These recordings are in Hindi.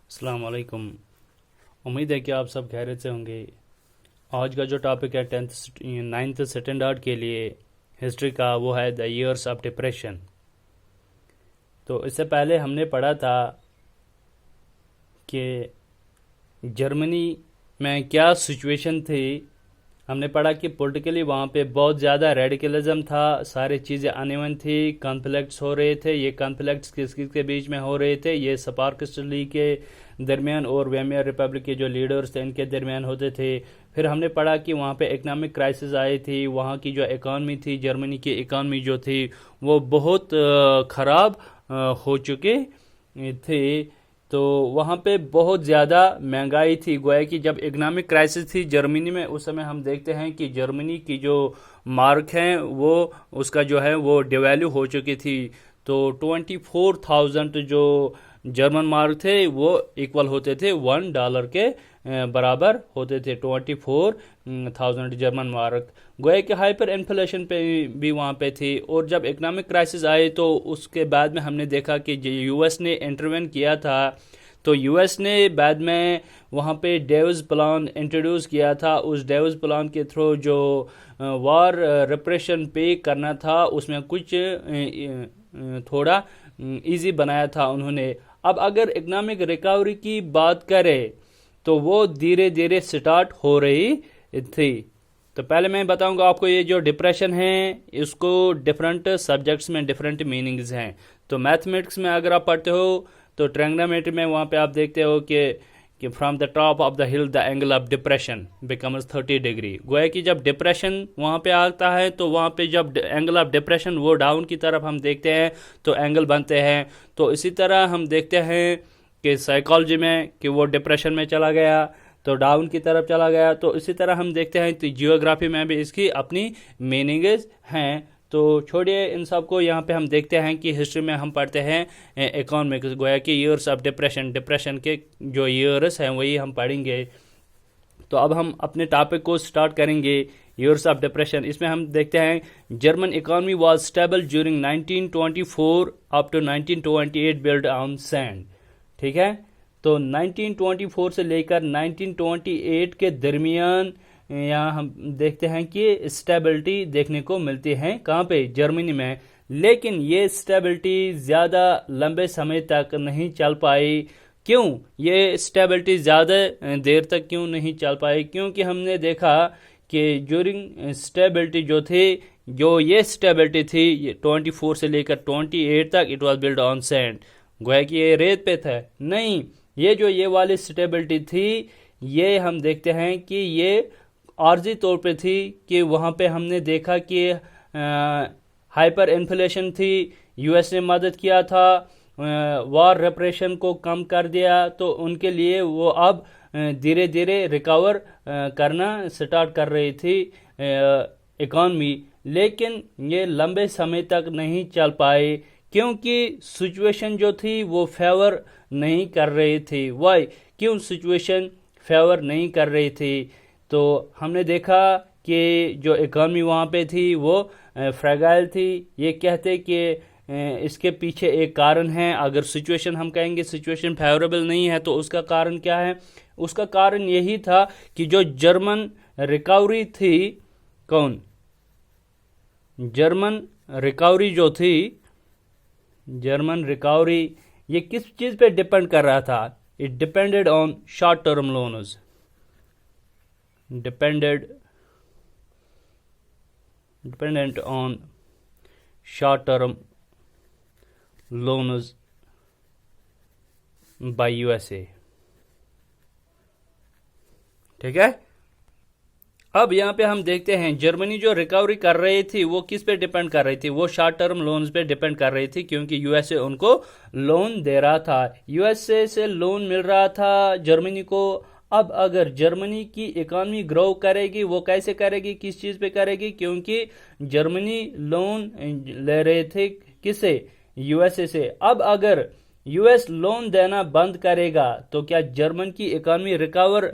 अस्सलाम वालेकुम। उम्मीद है कि आप सब खैरियत से होंगे। आज का जो टॉपिक है 9th स्टैंडर्ड के लिए हिस्ट्री का, वो है द ईयर्स ऑफ डिप्रेशन। तो इससे पहले हमने पढ़ा था कि जर्मनी में क्या सिचुएशन थी। हमने पढ़ा कि पॉलिटिकली वहाँ पे बहुत ज़्यादा रेडिकलिज्म था, सारी चीज़ें अनइवन थी, कॉन्फ्लिक्ट्स हो रहे थे। ये कॉन्फ्लिक्ट्स किस किस के बीच में हो रहे थे? ये सेपारेटिस्ट लीग के दरमियान और वेमियर रिपब्लिक के जो लीडर्स थे इनके दरमियान होते थे। फिर हमने पढ़ा कि वहाँ पे इकनॉमिक क्राइसिस आई थी। वहाँ की जो इकॉनमी थी, जर्मनी की इकॉनमी जो थी वो बहुत ख़राब हो चुके थे। तो वहाँ पे बहुत ज़्यादा महंगाई थी। गोया कि जब इकनॉमिक क्राइसिस थी जर्मनी में, उस समय हम देखते हैं कि जर्मनी की जो मार्क हैं वो उसका जो है वो डिवैल्यू हो चुकी थी। तो 24,000 जो जर्मन मार्क थे वो इक्वल होते थे $1 के बराबर होते थे। 24,000 जर्मन मार्क। गोया कि हाइपर इन्फ्लेशन पे भी वहाँ पे थी। और जब इकोनॉमिक क्राइसिस आए तो उसके बाद में हमने देखा कि यूएस ने इंटरवेन किया था। तो यूएस ने बाद में वहाँ पे डेविस प्लान इंट्रोड्यूस किया था। उस डेविस प्लान के थ्रू जो वार रिप्रेशन पे करना था उसमें कुछ थोड़ा इजी बनाया था उन्होंने। अब अगर इकोनॉमिक रिकवरी की बात करें तो वो धीरे धीरे स्टार्ट हो रही थी। तो पहले मैं बताऊंगा आपको ये जो डिप्रेशन है इसको डिफरेंट सब्जेक्ट्स में डिफरेंट मीनिंग्स हैं। तो मैथमेटिक्स में अगर आप पढ़ते हो तो ट्रिग्नोमेट्री में वहाँ पे आप देखते हो कि from the top of the hill the angle of depression becomes 30 degree. गोया कि जब डिप्रेशन वहाँ पे आता है तो वहाँ पे जब एंगल ऑफ डिप्रेशन वो डाउन की तरफ हम देखते हैं तो एंगल बनते हैं। तो इसी तरह हम देखते हैं कि साइकोलॉजी में कि वो डिप्रेशन में चला गया तो डाउन की तरफ चला गया। तो इसी तरह हम देखते हैं तो जियोग्राफी में भी इसकी अपनी मीनिंग्स हैं। तो छोड़िए इन सब को, यहाँ पे हम देखते हैं कि हिस्ट्री में हम पढ़ते हैं इकोनॉमिक्स। गोया कि ईयर्स ऑफ डिप्रेशन, डिप्रेशन के जो ईयर्स हैं वही हम पढ़ेंगे। तो अब हम अपने टॉपिक को स्टार्ट करेंगे, ईयर्स ऑफ डिप्रेशन। इसमें हम देखते हैं German economy was stable during 1924 up to 1928 build on sand. ठीक है। तो 1924 से लेकर 1928 के दरमियान यहाँ हम देखते हैं कि स्टेबिलिटी देखने को मिलती है। कहाँ पे? जर्मनी में। लेकिन ये स्टेबिलिटी ज़्यादा लंबे समय तक नहीं चल पाई। क्यों ये स्टेबिलिटी ज़्यादा देर तक क्यों नहीं चल पाई? क्योंकि हमने देखा कि ड्यूरिंग स्टेबिलिटी जो थी, जो ये स्टेबिलिटी थी ये 24 से लेकर 28 तक it was build on sand. गोया कि ये रेत पे था। नहीं, ये जो ये वाली स्टेबिलिटी थी ये हम देखते हैं कि ये आर्जी तौर पे थी कि वहाँ पे हमने देखा कि हाइपर इन्फ्लेशन थी, यूएस ने मदद किया था, वार रेप्रेशन को कम कर दिया। तो उनके लिए वो अब धीरे धीरे रिकवर करना स्टार्ट कर रही थी इकॉनमी। लेकिन ये लंबे समय तक नहीं चल पाए क्योंकि सिचुएशन जो थी वो फेवर नहीं कर रही थी। वाई? क्यों सिचुएशन फेवर नहीं कर रही थी? तो हमने देखा कि जो इकॉनमी वहाँ पे थी वो फ्रेगाइल थी। ये कहते कि इसके पीछे एक कारण है। अगर सिचुएशन हम कहेंगे सिचुएशन फेवरेबल नहीं है तो उसका कारण क्या है? उसका कारण यही था कि जो जर्मन रिकवरी थी, कौन? जर्मन रिकवरी जो थी, जर्मन रिकवरी ये किस चीज़ पे डिपेंड कर रहा था? It depended on short term loans. dependent on short term loans by USA। ठीक है। अब यहाँ पे हम देखते हैं जर्मनी जो रिकवरी कर रही थी वो किस पे डिपेंड कर रही थी? वो शॉर्ट टर्म लोन्स पे डिपेंड कर रही थी क्योंकि यूएसए उनको लोन दे रहा था। यूएसए से लोन मिल रहा था जर्मनी को। अब अगर जर्मनी की इकॉनमी ग्रो करेगी, वो कैसे करेगी? किस चीज़ पे करेगी? क्योंकि जर्मनी लोन ले रहे थे किससे? यूएसए से। अब अगर यूएस लोन देना बंद करेगा तो क्या जर्मन की इकॉनमी रिकवर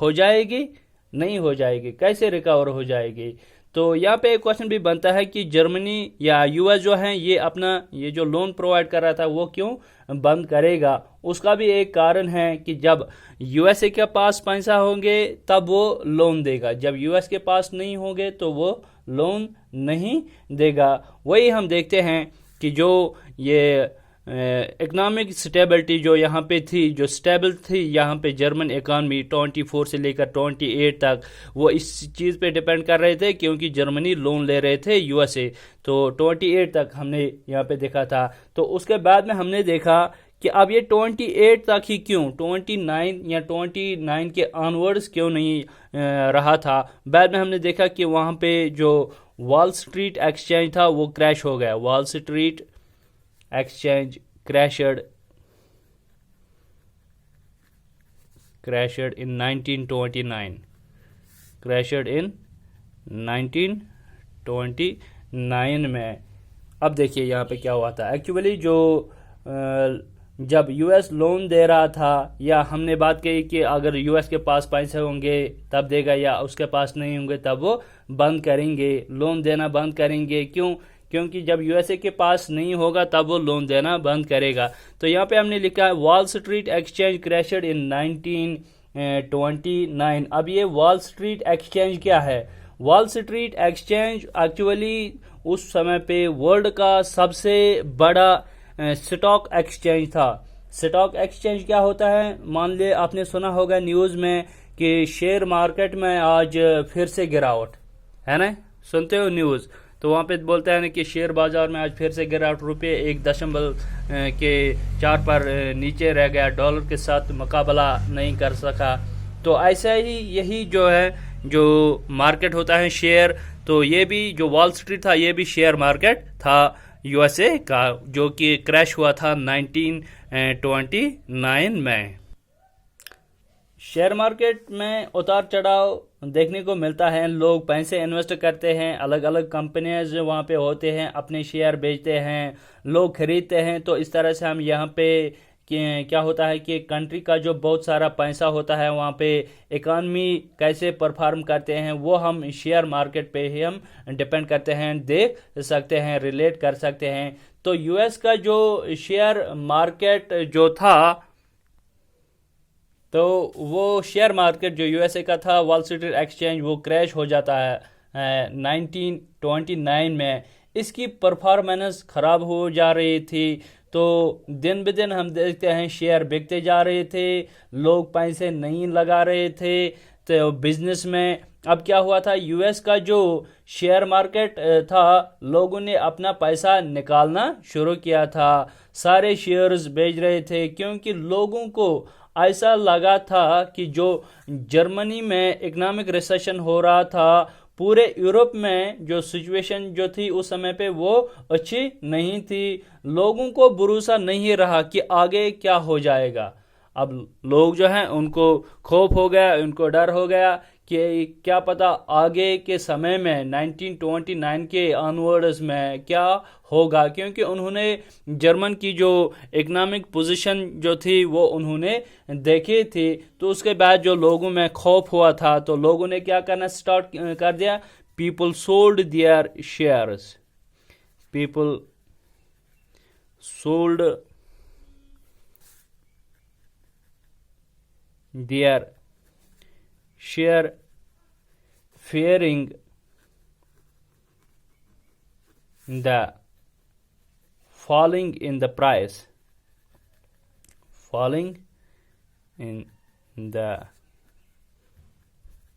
हो जाएगी? नहीं हो जाएगी। कैसे रिकवर हो जाएगी? तो यहाँ पे एक क्वेश्चन भी बनता है कि जर्मनी या यूएस जो है ये अपना ये जो लोन प्रोवाइड कर रहा था वो क्यों बंद करेगा। उसका भी एक कारण है कि जब यूएसए के पास पैसा होंगे तब वो लोन देगा, जब यूएस के पास नहीं होंगे तो वो लोन नहीं देगा। वही हम देखते हैं कि जो ये इकोनॉमिक स्टेबिलिटी जो यहाँ पे थी, जो स्टेबल थी यहाँ पे जर्मन इकॉनमी 24 से लेकर 28 तक, वो इस चीज़ पे डिपेंड कर रहे थे क्योंकि जर्मनी लोन ले रहे थे यूएसए। तो 28 तक हमने यहाँ पे देखा था। तो उसके बाद में हमने देखा कि अब ये 28 तक ही क्यों, 29 या 29 के ऑनवर्ड्स क्यों नहीं रहा था। बाद में हमने देखा कि वहाँ पे जो वॉल स्ट्रीट एक्सचेंज था वो क्रैश हो गया। Wall street exchange crashed in 1929 crashed in 1929 में। अब देखिए यहाँ पे क्या हुआ था एक्चुअली, जो जब यूएस लोन दे रहा था, या हमने बात कही कि अगर यूएस के पास पैसे होंगे तब देगा या उसके पास नहीं होंगे तब वो बंद करेंगे, लोन देना बंद करेंगे। क्यों? क्योंकि जब यूएसए के पास नहीं होगा तब वो लोन देना बंद करेगा। तो यहाँ पे हमने लिखा है वॉल स्ट्रीट एक्सचेंज क्रैशड इन 1929। अब ये वॉल स्ट्रीट एक्सचेंज क्या है? वॉल स्ट्रीट एक्सचेंज एक्चुअली उस समय पे वर्ल्ड का सबसे बड़ा स्टॉक एक्सचेंज था। स्टॉक एक्सचेंज क्या होता है? मान ले आपने सुना होगा न्यूज़ में कि शेयर मार्केट में आज फिर से गिरावट है ना, सुनते हो न्यूज़? तो वहाँ पे बोलता है ना कि शेयर बाजार में आज फिर से गिरावट, रुपये 1.4 पर नीचे रह गया, डॉलर के साथ मुकाबला नहीं कर सका। तो ऐसा ही यही जो है जो मार्केट होता है शेयर, तो ये भी जो वॉल स्ट्रीट था ये भी शेयर मार्केट था यूएसए का, जो कि क्रैश हुआ था 1929 में। शेयर मार्केट में उतार चढ़ाव देखने को मिलता है, लोग पैसे इन्वेस्ट करते हैं, अलग अलग कंपनियां वहाँ पे होते हैं, अपने शेयर बेचते हैं, लोग खरीदते हैं। तो इस तरह से हम यहाँ पे क्या होता है कि कंट्री का जो बहुत सारा पैसा होता है वहाँ पे इकॉनमी कैसे परफॉर्म करते हैं वो हम शेयर मार्केट पे ही हम डिपेंड करते हैं, देख सकते हैं, रिलेट कर सकते हैं। तो यूएस का जो शेयर मार्केट जो था, तो वो शेयर मार्केट जो यूएसए का था वॉल स्ट्रीट एक्सचेंज, वो क्रैश हो जाता है 1929 में। इसकी परफॉर्मेंस ख़राब हो जा रही थी। तो दिन ब दिन हम देखते हैं शेयर बिकते जा रहे थे, लोग पैसे नहीं लगा रहे थे तो बिजनेस में। अब क्या हुआ था, यूएस का जो शेयर मार्केट था, लोगों ने अपना पैसा निकालना शुरू किया था, सारे शेयर्स बेच रहे थे क्योंकि लोगों को ऐसा लगा था कि जो जर्मनी में इकोनॉमिक रिसेशन हो रहा था, पूरे यूरोप में जो सिचुएशन जो थी उस समय पे वो अच्छी नहीं थी। लोगों को भरोसा नहीं रहा कि आगे क्या हो जाएगा। अब लोग जो हैं उनको खौफ हो गया, उनको डर हो गया कि क्या पता आगे के समय में 1929 के ऑनवर्ड्स में क्या होगा, क्योंकि उन्होंने जर्मन की जो इकोनॉमिक पोजीशन जो थी वो उन्होंने देखी थी। तो उसके बाद जो लोगों में खौफ हुआ था तो लोगों ने क्या करना स्टार्ट कर दिया, people sold there shares, people sold there share fearing the falling in the price, falling in the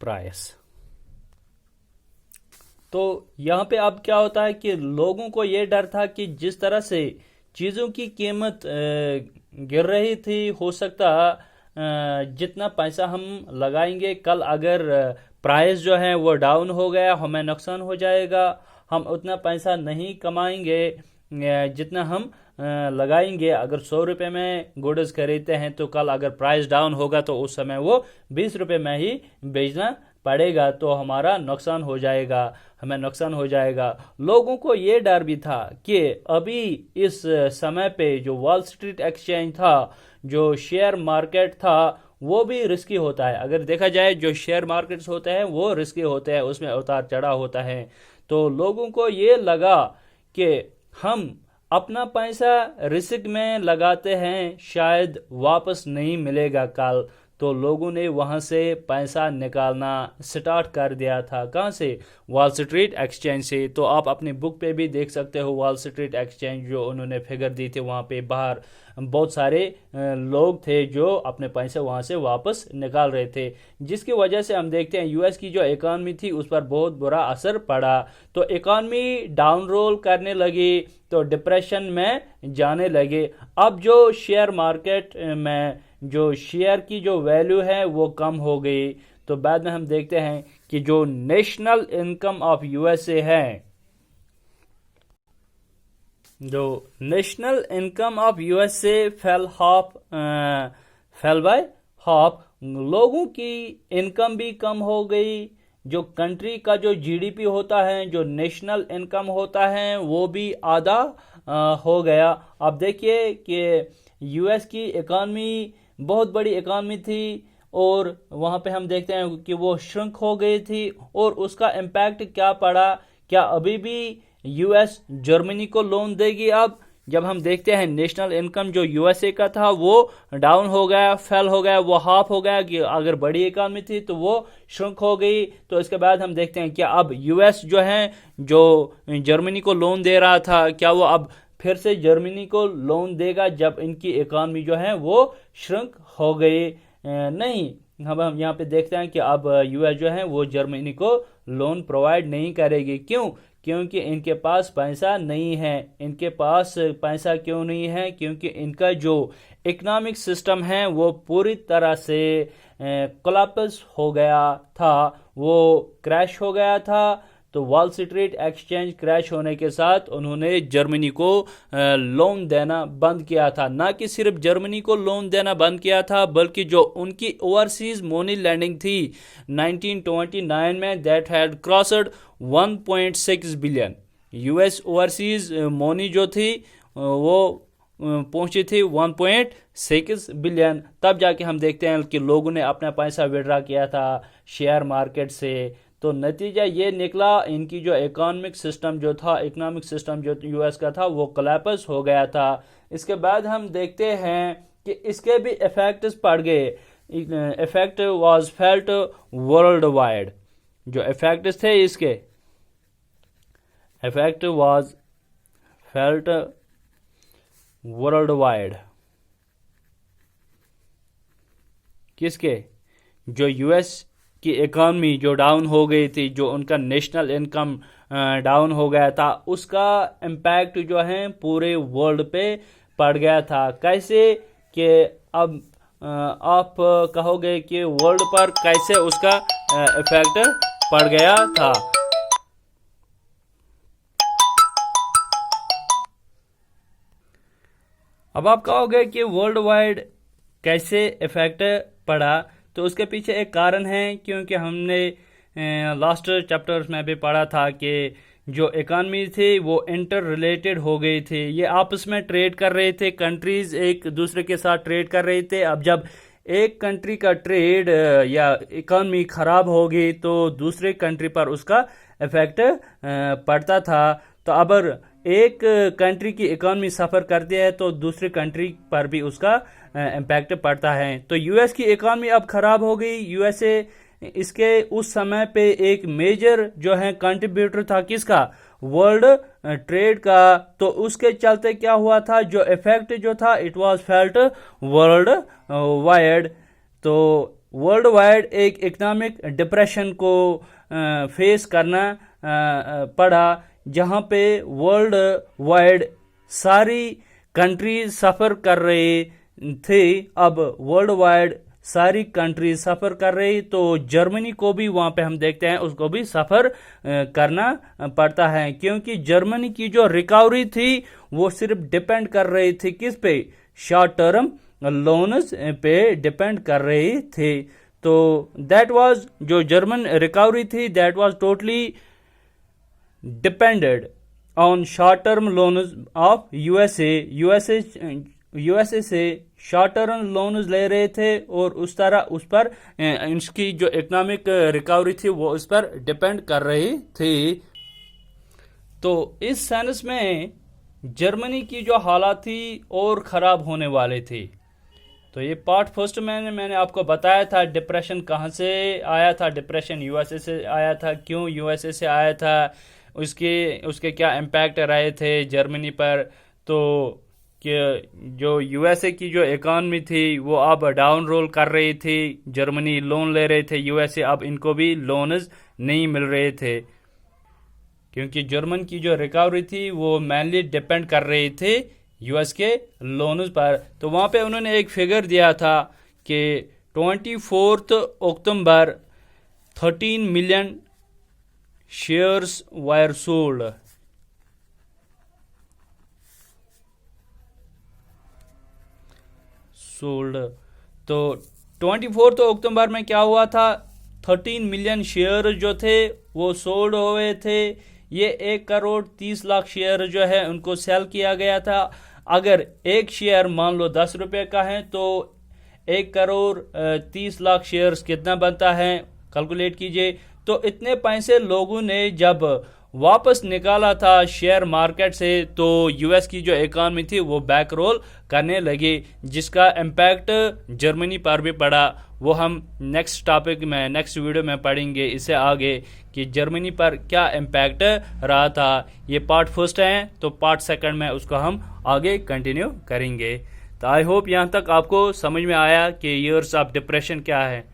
price। तो यहाँ पे अब क्या होता है कि लोगों को ये डर था कि जिस तरह से चीज़ों की कीमत गिर रही थी, हो सकता जितना पैसा हम लगाएंगे कल अगर प्राइस जो है वो डाउन हो गया, हमें नुकसान हो जाएगा, हम उतना पैसा नहीं कमाएंगे जितना हम लगाएंगे। अगर 100 रुपये में गुड्स खरीदते हैं तो कल अगर प्राइस डाउन होगा तो उस समय वो 20 रुपये में ही बेचना पड़ेगा, तो हमारा नुकसान हो जाएगा, हमें नुकसान हो जाएगा। लोगों को ये डर भी था कि अभी इस समय पे जो वॉल स्ट्रीट एक्सचेंज था, जो शेयर मार्केट था, वो भी रिस्की होता है। अगर देखा जाए जो शेयर मार्केट्स होते हैं वो रिस्की होते हैं, उसमें उतार चढ़ाव होता है। तो लोगों को ये लगा कि हम अपना पैसा रिस्क में लगाते हैं, शायद वापस नहीं मिलेगा कल, तो लोगों ने वहां से पैसा निकालना स्टार्ट कर दिया था। कहां से? वॉल स्ट्रीट एक्सचेंज से। तो आप अपनी बुक पे भी देख सकते हो वॉल स्ट्रीट एक्सचेंज जो उन्होंने फिगर दी थी, वहां पे बाहर बहुत सारे लोग थे जो अपने पैसे वहां से वापस निकाल रहे थे, जिसकी वजह से हम देखते हैं यूएस की जो इकॉनमी थी उस पर बहुत बुरा असर पड़ा। तो इकॉनमी डाउन रोल करने लगी, तो डिप्रेशन में जाने लगे। अब जो शेयर मार्केट में जो शेयर की जो वैल्यू है वो कम हो गई। तो बाद में हम देखते हैं कि जो नेशनल इनकम ऑफ यूएसए है, जो national income of USA fail by half. लोगों की इनकम भी कम हो गई। जो कंट्री का जो जीडीपी होता है, जो नेशनल इनकम होता है, वो भी आधा हो गया। अब देखिए कि यूएस की इकॉनमी बहुत बड़ी इकॉनमी थी और वहां पे हम देखते हैं कि वो श्रिंक हो गई थी। और उसका इम्पैक्ट क्या पड़ा? क्या अभी भी यूएस जर्मनी को लोन देगी? अब जब हम देखते हैं नेशनल इनकम जो यूएसए का था वो डाउन हो गया, फेल हो गया, वो हाफ हो गया। कि अगर बड़ी इकॉनमी थी तो वो श्रिंक हो गई। तो इसके बाद हम देखते हैं कि अब यूएस जो है, जो जर्मनी को लोन दे रहा था, क्या वो अब फिर से जर्मनी को लोन देगा जब इनकी इकॉनमी जो है वो श्रिंक हो गई? नहीं। हम यहाँ पे देखते हैं कि अब यूएस जो है वो जर्मनी को लोन प्रोवाइड नहीं करेगी। क्यों? क्योंकि इनके पास पैसा नहीं है। इनके पास पैसा क्यों नहीं है? क्योंकि इनका जो इकोनॉमिक सिस्टम है वो पूरी तरह से कोलैप्स हो गया था, वो क्रैश हो गया था। तो वॉल स्ट्रीट एक्सचेंज क्रैश होने के साथ उन्होंने जर्मनी को लोन देना बंद किया था। ना कि सिर्फ जर्मनी को लोन देना बंद किया था, बल्कि जो उनकी ओवरसीज मनी लैंडिंग थी 1929 में, that had crossed 1.6 billion. US overseas money जो थी वो पहुंची थी 1.6 बिलियन। तब जाके हम देखते हैं कि लोगों ने अपना पैसा विड्रा किया था शेयर मार्केट से। तो नतीजा ये निकला, इनकी जो इकोनॉमिक सिस्टम जो यूएस का था वो कोलैप्स हो गया था। इसके बाद हम देखते हैं कि इसके भी इफेक्ट्स पड़ गए। Effect was felt world wide. जो इफेक्ट्स थे इसके, effect was felt world wide. किसके? जो यूएस की इकॉनमी जो डाउन हो गई थी, जो उनका नेशनल इनकम डाउन हो गया था, उसका इम्पैक्ट जो है पूरे वर्ल्ड पे पड़ गया था। कैसे? कि अब आप कहोगे कि वर्ल्ड पर कैसे उसका इफेक्ट पड़ गया था। अब आप कहोगे कि वर्ल्ड वाइड कैसे इफेक्ट पड़ा, तो उसके पीछे एक कारण है। क्योंकि हमने लास्ट चैप्टर्स में भी पढ़ा था कि जो इकॉनमी थी वो इंटर रिलेटेड हो गई थी। ये आपस में ट्रेड कर रहे थे, कंट्रीज एक दूसरे के साथ ट्रेड कर रहे थे। अब जब एक कंट्री का ट्रेड या इकॉनमी खराब होगी तो दूसरे कंट्री पर उसका इफेक्ट पड़ता था। तो अगर एक कंट्री की इकॉनमी सफ़र करती है तो दूसरी कंट्री पर भी उसका इम्पैक्ट पड़ता है। तो यूएस की इकॉनमी अब खराब हो गई। यूएसए इसके उस समय पे एक मेजर जो है कंट्रीब्यूटर था, किसका? वर्ल्ड ट्रेड का। तो उसके चलते क्या हुआ था, जो इफेक्ट जो था it was felt world wide. तो वर्ल्ड वाइड एक इकोनॉमिक डिप्रेशन को फेस करना पड़ा, जहां पे वर्ल्ड वाइड सारी कंट्रीज सफ़र कर रही थी। अब वर्ल्ड वाइड सारी कंट्रीज सफ़र कर रही, तो जर्मनी को भी वहां पे हम देखते हैं उसको भी सफ़र करना पड़ता है। क्योंकि जर्मनी की जो रिकवरी थी वो सिर्फ डिपेंड कर रही थी किस पे? शॉर्ट टर्म लोन्स पे डिपेंड कर रही थी। तो दैट वाज जो जर्मन रिकवरी थी, that was totally depended on short term loans of USA. USA से शॉर्ट टर्म लोन्स ले रहे थे और उस तरह उस पर इसकी जो इकोनॉमिक रिकवरी थी वो उस पर डिपेंड कर रही थी। तो इस सेंस में जर्मनी की जो हालात थी और ख़राब होने वाले थे। तो ये पार्ट फर्स्ट में मैंने आपको बताया था डिप्रेशन कहाँ से आया था। डिप्रेशन यूएसए से आया था। क्यों यूएसए से आया था, उसके क्या इम्पैक्ट रहे थे जर्मनी पर। तो कि जो यूएसए की जो इकॉनमी थी वो अब डाउन रोल कर रही थी। जर्मनी लोन ले रहे थे यूएसए, अब इनको भी लोन्स नहीं मिल रहे थे क्योंकि जर्मन की जो रिकवरी थी वो मेनली डिपेंड कर रही थी यूएस के लोन्स पर। तो वहाँ पे उन्होंने एक फिगर दिया था कि 24 अक्टूबर 13 मिलियन शेयर्स वर सोल्ड। तो 24 अक्टूबर में क्या हुआ था, 13 मिलियन शेयर जो थे वो सोल्ड हुए थे। ये 1 करोड़ 30 लाख शेयर जो है उनको सेल किया गया था। अगर एक शेयर मान लो 10 रुपए का है तो 1 करोड़ 30 लाख शेयर्स कितना बनता है, कैलकुलेट कीजिए। तो इतने पैसे लोगों ने जब वापस निकाला था शेयर मार्केट से तो यूएस की जो इकॉनमी थी वो बैक रोल करने लगी, जिसका इम्पैक्ट जर्मनी पर भी पड़ा। वो हम नेक्स्ट टॉपिक में, नेक्स्ट वीडियो में पढ़ेंगे इससे आगे कि जर्मनी पर क्या इम्पैक्ट रहा था। ये पार्ट फर्स्ट है, तो पार्ट सेकंड में उसको हम आगे कंटिन्यू करेंगे। तो आई होप यहाँ तक आपको समझ में आया कि ईयर्स ऑफ डिप्रेशन क्या है।